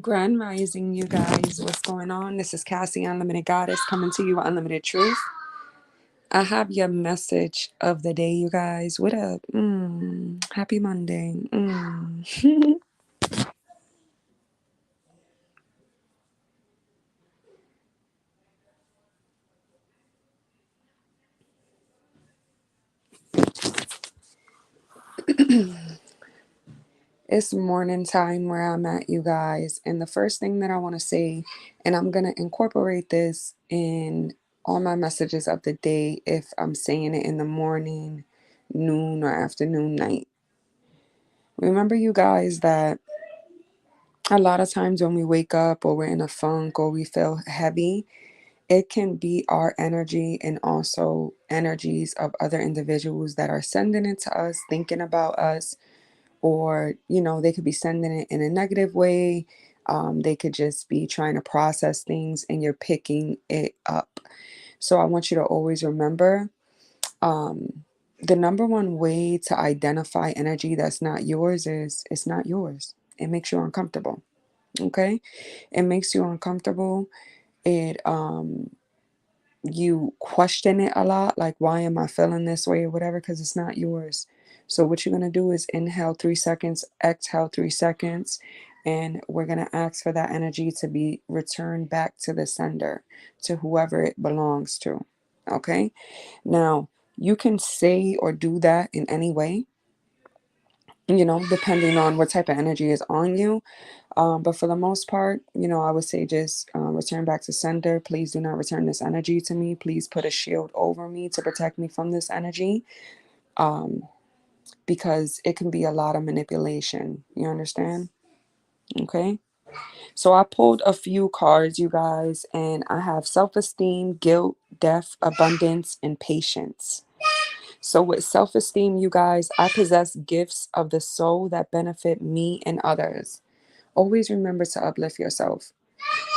Grand Rising, you guys. What's going on? This is Cassie, Unlimited Goddess, coming to you with Unlimited Truth. I have your message of the day, you guys. What up? Happy Monday. It's morning time where I'm at, you guys. And the first thing that I want to say, and I'm going to incorporate this in all my messages of the day if I'm saying it in the morning, noon, or afternoon, night. Remember, you guys, that a lot of times when we wake up or we're in a funk or we feel heavy, it can be our energy and also energies of other individuals that are sending it to us, thinking about us, or, they could be sending it in a negative way. They could just be trying to process things and you're picking it up. So I want you to always remember the number one way to identify energy that's not yours is it's not yours. It makes you uncomfortable. Okay, it makes you uncomfortable. It You question it a lot, like, why am I feeling this way or whatever, because it's not yours. So what you're going to do is inhale 3 seconds, exhale 3 seconds, and we're going to ask for that energy to be returned back to the sender, to whoever it belongs to. Okay, now you can say or do that in any way, depending on what type of energy is on you. But for the most part, I would say just return back to sender. Please do not return this energy to me. Please put a shield over me to protect me from this energy, because it can be a lot of manipulation. You understand? Okay. So I pulled a few cards, you guys, and I have self-esteem, guilt, death, abundance, and patience. So with self-esteem, you guys, I possess gifts of the soul that benefit me and others. Always remember to uplift yourself.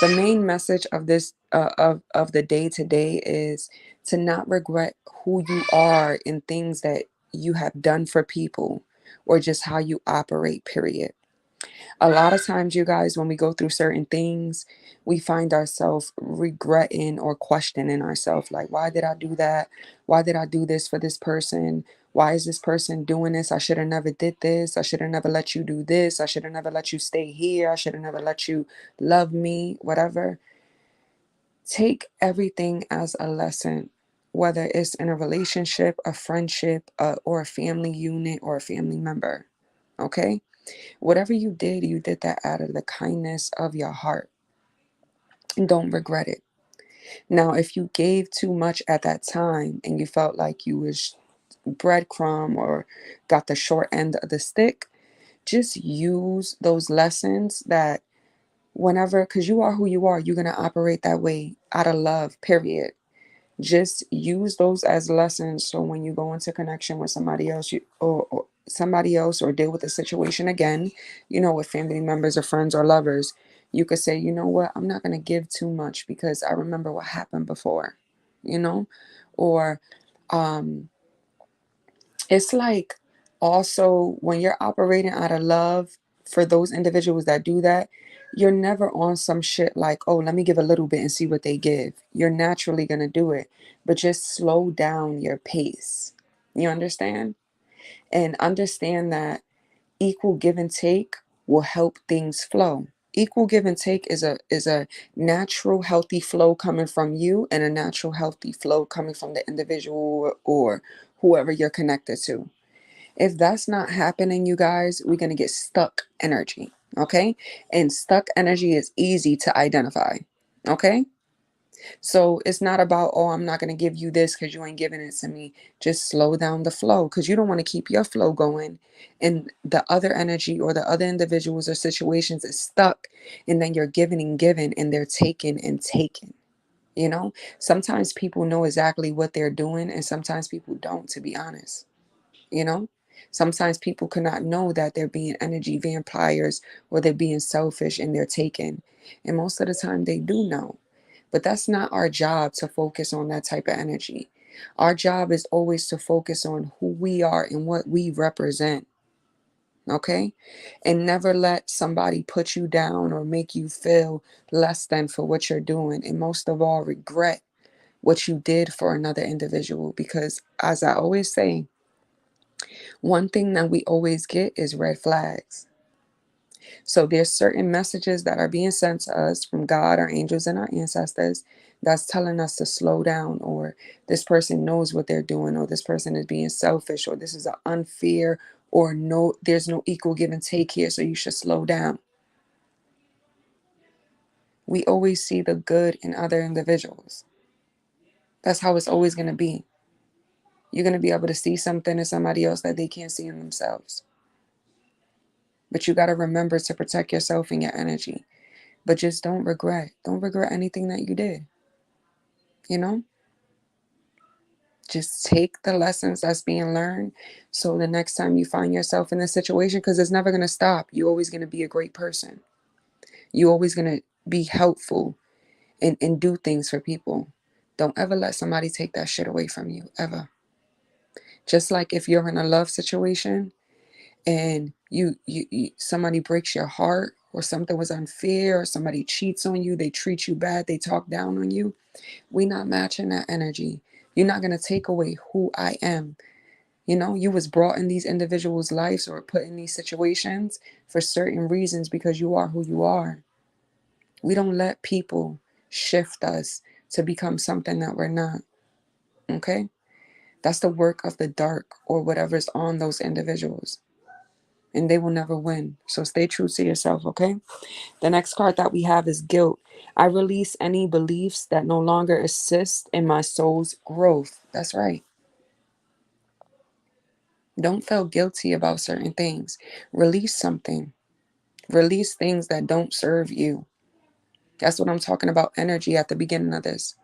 The main message of this of the day today is to not regret who you are in things that you have done for people, or just how you operate, period. A lot of times, you guys, when we go through certain things, we find ourselves regretting or questioning ourselves, like, why did I do that? Why did I do this for this person? Why is this person doing this? I should have never did this. I should have never let you do this. I should have never let you stay here. I should have never let you love me, whatever. Take everything as a lesson, whether it's in a relationship, a friendship, or a family unit, or a family member. Okay? Whatever you did that out of the kindness of your heart. And don't regret it. Now, if you gave too much at that time and you felt like you was breadcrumb or got the short end of the stick, just use those lessons that whenever, because you are who you are, you're going to operate that way out of love, period. Just use those as lessons, so when you go into connection with somebody else, or somebody else, or deal with a situation again, with family members or friends or lovers, you could say, you know what, I'm not going to give too much because I remember what happened before, you know or um it's like, also, when you're operating out of love, for those individuals that do that, you're never on some shit like, oh, let me give a little bit and see what they give. You're naturally going to do it, but just slow down your pace. You understand? And understand that equal give and take will help things flow. Equal give and take is a natural healthy flow coming from you, and a natural healthy flow coming from the individual or whoever you're connected to. If that's not happening, you guys, we're going to get stuck energy. Okay. And stuck energy is easy to identify. Okay. So it's not about, oh, I'm not going to give you this because you ain't giving it to me. Just slow down the flow, because you don't want to keep your flow going and the other energy or the other individuals or situations is stuck. And then you're giving and giving and they're taking and taking. Sometimes people know exactly what they're doing and sometimes people don't, to be honest. you know Sometimes people cannot know that they're being energy vampires or they're being selfish and they're taken, and most of the time they do know. But that's not our job, to focus on that type of energy. Our job is always to focus on who we are and what we represent. Okay? And never let somebody put you down or make you feel less than for what you're doing. And most of all, regret what you did for another individual. Because as I always say, one thing that we always get is red flags. So there's certain messages that are being sent to us from God, our angels, and our ancestors that's telling us to slow down, or this person knows what they're doing, or this person is being selfish, or this is an unfair, or no, there's no equal give and take here, so you should slow down. We always see the good in other individuals. That's how it's always going to be. You're going to be able to see something in somebody else that they can't see in themselves. But you got to remember to protect yourself and your energy. But just don't regret. Don't regret anything that you did. You know? Just take the lessons that's being learned. So the next time you find yourself in this situation, because it's never going to stop, you're always going to be a great person. You're always going to be helpful and do things for people. Don't ever let somebody take that shit away from you, ever. Just like if you're in a love situation and you somebody breaks your heart, or something was unfair, or somebody cheats on you, they treat you bad, they talk down on you, we not matching that energy. You're not going to take away who I am. You know, you was brought in these individuals' lives or put in these situations for certain reasons, because you are who you are. We don't let people shift us to become something that we're not. Okay? That's the work of the dark or whatever's on those individuals. And they will never win. So stay true to yourself, okay? The next card that we have is guilt. I release any beliefs that no longer assist in my soul's growth. That's right. Don't feel guilty about certain things. Release something. Release things that don't serve you. That's what I'm talking about, energy at the beginning of this.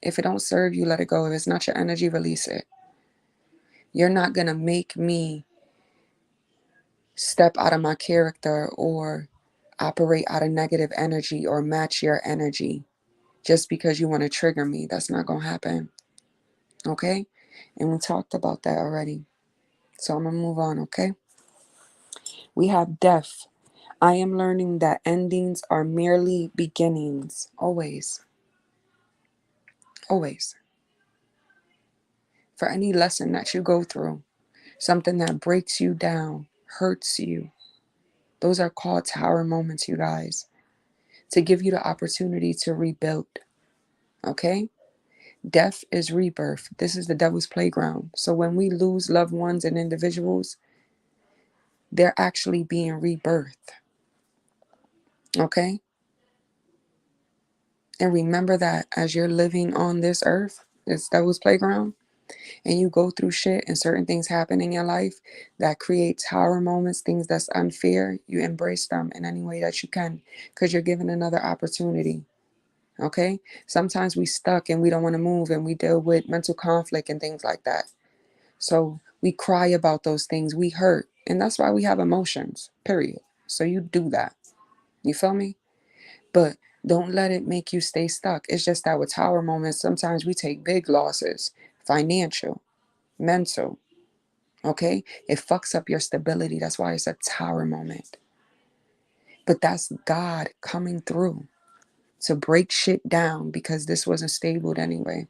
If it don't serve you, let it go. If it's not your energy, release it. You're not going to make me step out of my character or operate out of negative energy or match your energy just because you want to trigger me. That's not going to happen. Okay? And we talked about that already. So I'm going to move on, okay? We have death. I am learning that endings are merely beginnings. Always. Always. For any lesson that you go through, something that breaks you down, hurts you, those are called tower moments, you guys, to give you the opportunity to rebuild. Okay? Death is rebirth. This is the devil's playground. So when we lose loved ones and individuals, they're actually being rebirthed. Okay? And remember that as you're living on this earth, this devil's playground, and you go through shit and certain things happen in your life that create tower moments, things that's unfair, you embrace them in any way that you can, because you're given another opportunity. Okay? Sometimes we stuck and we don't want to move, and we deal with mental conflict and things like that. So we cry about those things, we hurt, and that's why we have emotions, period. So you do that. You feel me? But don't let it make you stay stuck. It's just that with tower moments, sometimes we take big losses, financial, mental. Okay? It fucks up your stability. That's why it's a tower moment. But that's God coming through to break shit down, because this wasn't stable anyway.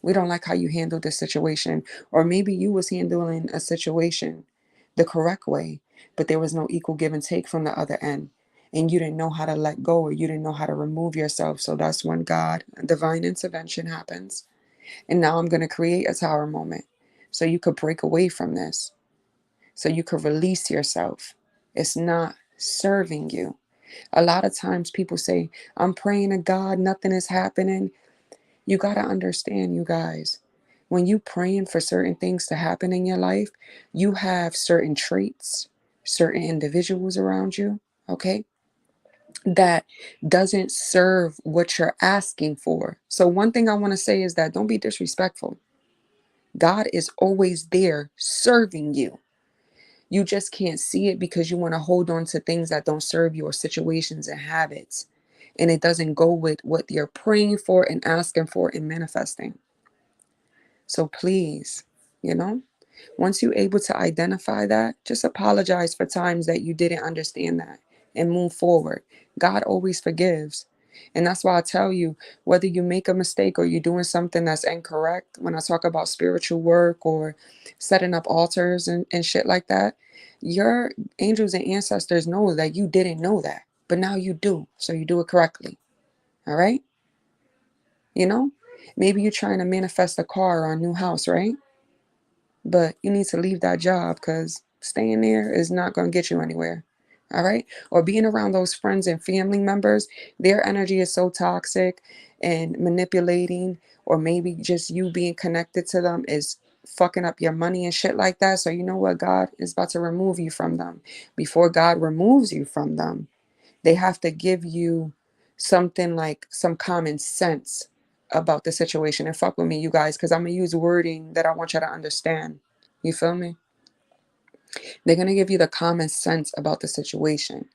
We don't like how you handled this situation. Or maybe you was handling a situation the correct way, but there was no equal give and take from the other end. And you didn't know how to let go, or you didn't know how to remove yourself. So that's when God, divine intervention happens. And now I'm going to create a tower moment so you could break away from this, so you could release yourself. It's not serving you. A lot of times people say, I'm praying to God, nothing is happening. You got to understand, you guys, when you praying for certain things to happen in your life, you have certain traits, certain individuals around you, okay, that doesn't serve what you're asking for. So one thing I want to say is that don't be disrespectful. God is always there serving you. You just can't see it because you want to hold on to things that don't serve you, or situations and habits. And it doesn't go with what you're praying for and asking for and manifesting. So please, you know, Once you're able to identify that, just apologize for times that you didn't understand that and move forward. God always forgives. And that's why I tell you, whether you make a mistake or you're doing something that's incorrect, when I talk about spiritual work or setting up altars and shit like that, your angels and ancestors know that you didn't know that, but now you do. So you do it correctly. All right? You know, maybe you're trying to manifest a car or a new house, right? But you need to leave that job because staying there is not going to get you anywhere. All right. Or being around those friends and family members, their energy is so toxic and manipulating, or maybe just you being connected to them is fucking up your money and shit like that. So, you know what? God is about to remove you from them. Before God removes you from them, they have to give you something like some common sense about the situation. And fuck with me, you guys, because I'm going to use wording that I want you to understand. You feel me? They're going to give you the common sense about the situation.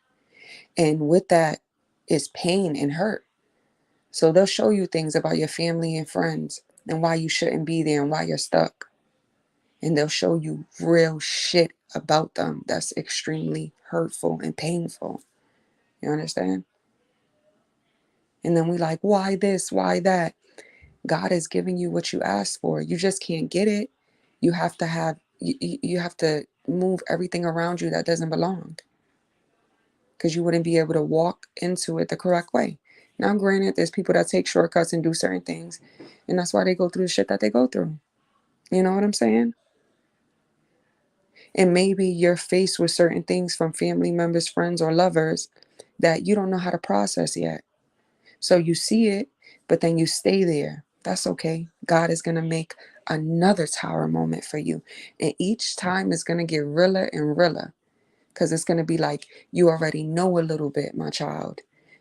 And with that is pain and hurt. So they'll show you things about your family and friends and why you shouldn't be there and why you're stuck. And they'll show you real shit about them that's extremely hurtful and painful. You understand? And then we like, why this? Why that? God is giving you what you asked for. You just can't get it. You have to you have to move everything around you that doesn't belong, because you wouldn't be able to walk into it the correct way. Now, granted, there's people that take shortcuts and do certain things, and that's why they go through the shit that they go through. You know what I'm saying? And maybe you're faced with certain things from family members, friends, or lovers that you don't know how to process yet. So you see it, but then you stay there. That's okay. God is going to make another tower moment for you. And each time it's going to get realer and realer, because it's going to be like, you already know a little bit, my child.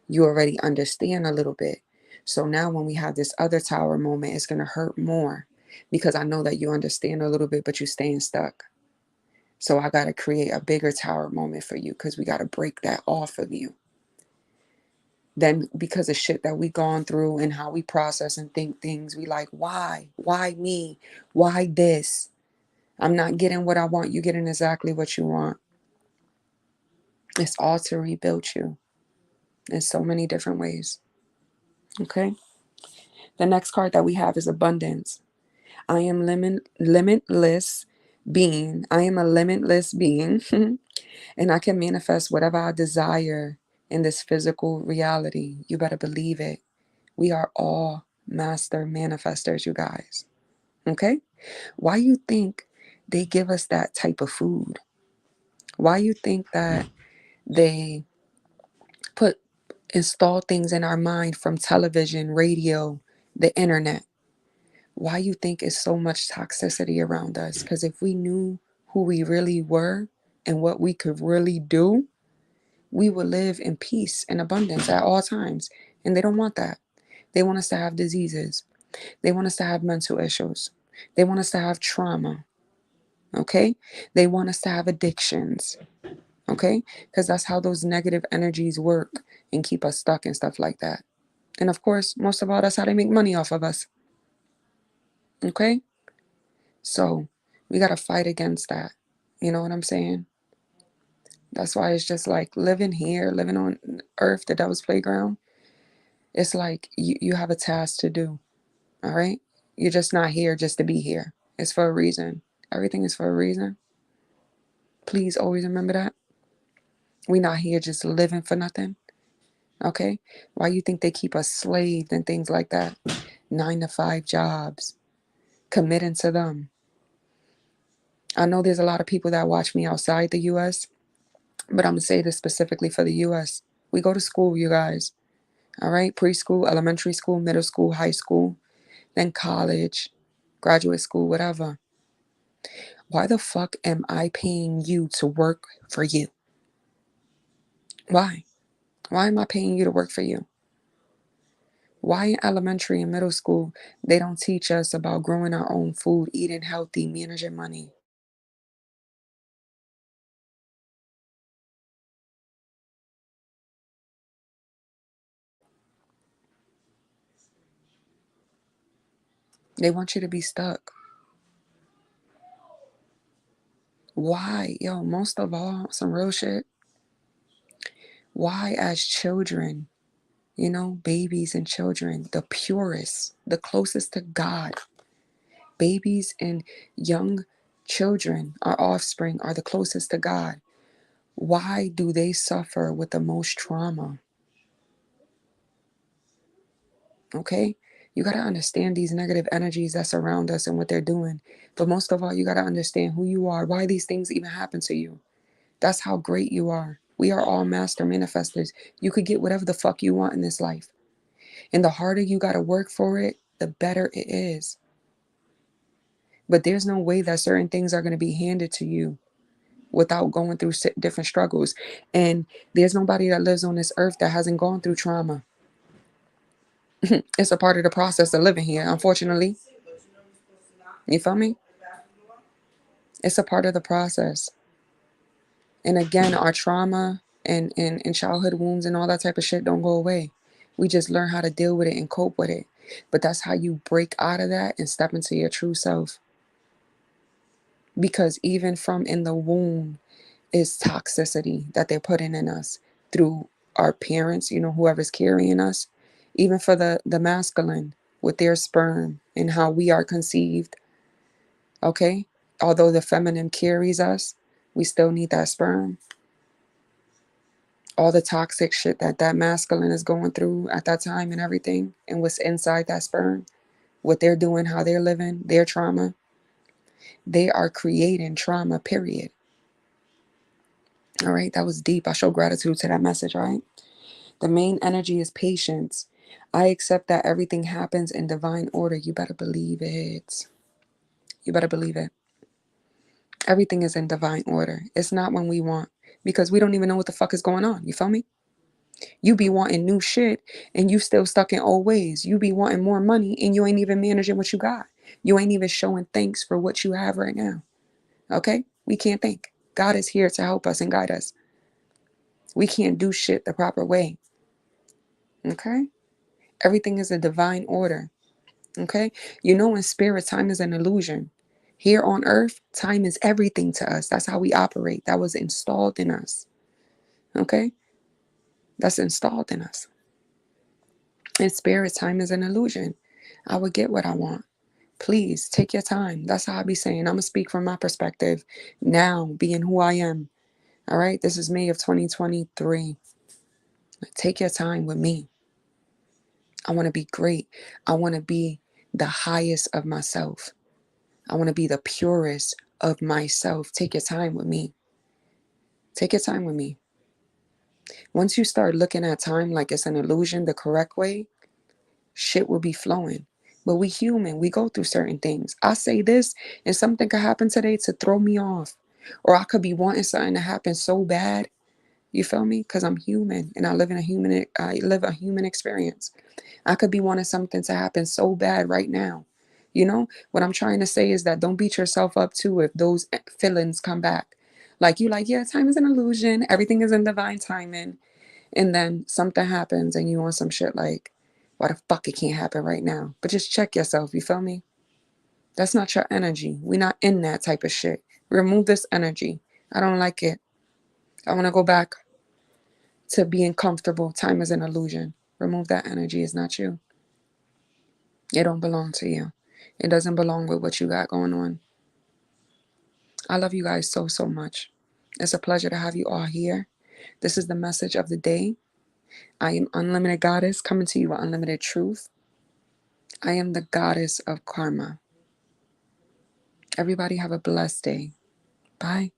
You already understand a little bit. So now when we have this other tower moment, it's going to hurt more, because I know that you understand a little bit, but you're staying stuck. So I got to create a bigger tower moment for you, because we got to break that off of you. Then because of shit that we gone through and how we process and think things, we like, why? Why me? Why this? I'm not getting what I want. You getting exactly what you want. It's all to rebuild you in so many different ways. Okay. The next card that we have is abundance. I am limitless being. I am a limitless being. And I can manifest whatever I desire in this physical reality. You better believe it. We are all master manifestors, you guys. Okay? Why you think they give us that type of food? Why you think that they put install things in our mind from television, radio, the internet? Why you think it's so much toxicity around us? Because if we knew who we really were and what we could really do, we would live in peace and abundance at all times. And they don't want that. They want us to have diseases. They want us to have mental issues. They want us to have trauma. Okay? They want us to have addictions. Okay? Because that's how those negative energies work and keep us stuck and stuff like that. And of course, most of all, that's how they make money off of us. Okay? So we got to fight against that. You know what I'm saying? That's why it's just like living here, living on earth, the devil's playground. It's like you have a task to do. All right? You're just not here just to be here. It's for a reason. Everything is for a reason. Please always remember that. We're not here just living for nothing. Okay? Why you think they keep us slaved and things like that? 9 to 5 jobs. Committing to them. I know there's a lot of people that watch me outside the US, but I'm going to say this specifically for the US. We go to school, you guys. All right? Preschool, elementary school, middle school, high school, then college, graduate school, whatever. Why the fuck am I paying you to work for you? Why? Why am I paying you to work for you? Why in elementary and middle school, they don't teach us about growing our own food, eating healthy, managing money? They want you to be stuck. Why? Yo, most of all, some real shit. Why, as children, babies and children, the purest, the closest to God, babies and young children, our offspring, are the closest to God. Why do they suffer with the most trauma? Okay? You got to understand these negative energies that surround us and what they're doing. But most of all, you got to understand who you are, why these things even happen to you. That's how great you are. We are all master manifestors. You could get whatever the fuck you want in this life. And the harder you got to work for it, the better it is. But there's no way that certain things are going to be handed to you without going through different struggles. And there's nobody that lives on this earth that hasn't gone through trauma. It's a part of the process of living here, unfortunately. You feel me? It's a part of the process. And again, our trauma and childhood wounds and all that type of shit don't go away. We just learn how to deal with it and cope with it. But that's how you break out of that and step into your true self. Because even from in the womb is toxicity that they're putting in us through our parents, whoever's carrying us. Even for the masculine with their sperm and how we are conceived. Okay? Although the feminine carries us, we still need that sperm. All the toxic shit that masculine is going through at that time and everything, and what's inside that sperm, what they're doing, how they're living, their trauma, they are creating trauma, period. All right, that was deep. I show gratitude to that message, right? The main energy is patience. I accept that everything happens in divine order. You better believe it. You better believe it. Everything is in divine order. It's not when we want, because we don't even know what the fuck is going on. You feel me? You be wanting new shit and you still stuck in old ways. You be wanting more money and you ain't even managing what you got. You ain't even showing thanks for what you have right now. Okay? We can't think. God is here to help us and guide us. We can't do shit the proper way. Okay? Everything is a divine order. Okay? In spirit, time is an illusion. Here on earth, time is everything to us. That's how we operate. That was installed in us. Okay? That's installed in us. In spirit, time is an illusion. I would get what I want. Please take your time. That's how I be saying. I'm going to speak from my perspective now, being who I am. All right? This is May of 2023. Take your time with me. I want to be great. I want to be the highest of myself. I want to be the purest of myself. Take your time with me. Take your time with me. Once you start looking at time like it's an illusion the correct way, shit will be flowing. But we human, we go through certain things. I say this and something could happen today to throw me off. Or I could be wanting something to happen so bad. You feel me? Because I'm human and I live a human experience. I could be wanting something to happen so bad right now. What I'm trying to say is that don't beat yourself up too if those feelings come back. Like yeah, time is an illusion. Everything is in divine timing. And then something happens and you want some shit like, why the fuck it can't happen right now? But just check yourself, you feel me? That's not your energy. We're not in that type of shit. Remove this energy. I don't like it. I want to go back to being comfortable. Time is an illusion. Remove that energy. It's not you. It don't belong to you. It doesn't belong with what you got going on. I love you guys so, so much. It's a pleasure to have you all here. This is the message of the day. I am Unlimited Goddess coming to you with unlimited truth. I am the goddess of karma. Everybody have a blessed day. Bye.